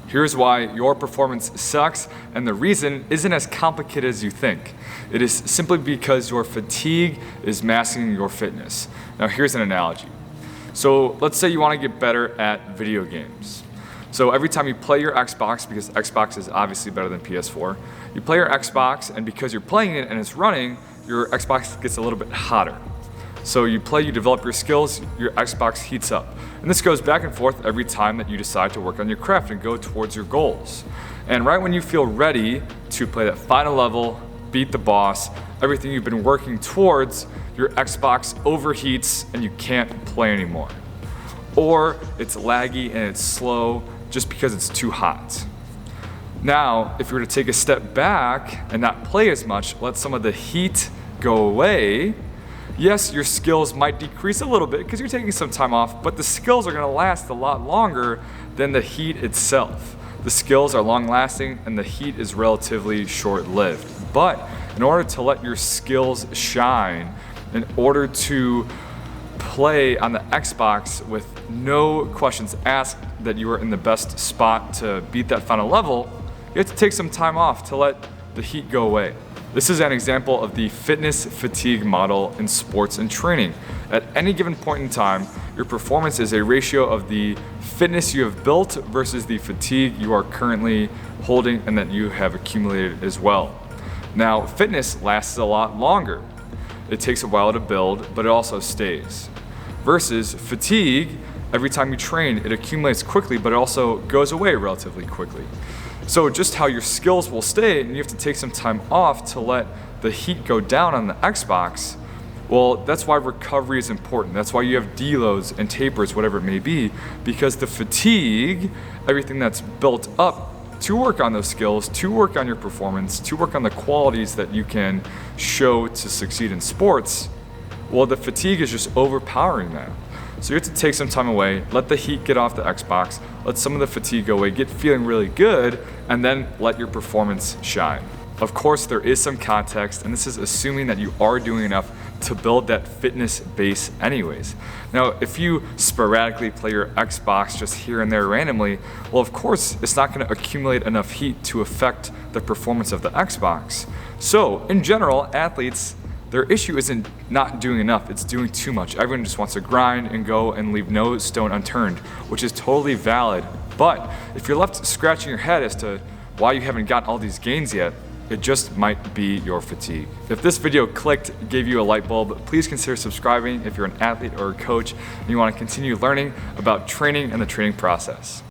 Here's why your performance sucks, and the reason isn't as complicated as you think. It is simply because your fatigue is masking your fitness. Now here's an analogy. So let's say you want to get better at video games. So every time you play your Xbox, because Xbox is obviously better than PS4, you play your Xbox, and because you're playing it and it's running, your Xbox gets a little bit hotter. So you play, you develop your skills, your Xbox heats up. And this goes back and forth every time that you decide to work on your craft and go towards your goals. And right when you feel ready to play that final level, beat the boss, everything you've been working towards, your Xbox overheats and you can't play anymore. Or it's laggy and it's slow just because it's too hot. Now, if you were to take a step back and not play as much, let some of the heat go away, yes, your skills might decrease a little bit because you're taking some time off, but the skills are going to last a lot longer than the heat itself. The skills are long lasting and the heat is relatively short-lived. But in order to let your skills shine, in order to play on the Xbox with no questions asked that you are in the best spot to beat that final level, you have to take some time off to let the heat go away. This is an example of the fitness fatigue model in sports and training. At any given point in time, your performance is a ratio of the fitness you have built versus the fatigue you are currently holding and that you have accumulated as well. Now, fitness lasts a lot longer. It takes a while to build, but it also stays. Versus fatigue, every time you train, it accumulates quickly, but it also goes away relatively quickly. So just how your skills will stay, and you have to take some time off to let the heat go down on the Xbox, well, that's why recovery is important. That's why you have deloads and tapers, whatever it may be, because the fatigue, everything that's built up to work on those skills, to work on your performance, to work on the qualities that you can show to succeed in sports, well, the fatigue is just overpowering that. So you have to take some time away, let the heat get off the Xbox, let some of the fatigue go away, get feeling really good, and then let your performance shine. Of course, there is some context, and this is assuming that you are doing enough to build that fitness base anyways. Now, if you sporadically play your Xbox just here and there randomly, well, of course, it's not going to accumulate enough heat to affect the performance of the Xbox. So, in general, athletes, their issue isn't not doing enough, it's doing too much. Everyone just wants to grind and go and leave no stone unturned, which is totally valid. But if you're left scratching your head as to why you haven't gotten all these gains yet, it just might be your fatigue. If this video clicked, gave you a light bulb, please consider subscribing if you're an athlete or a coach and you want to continue learning about training and the training process.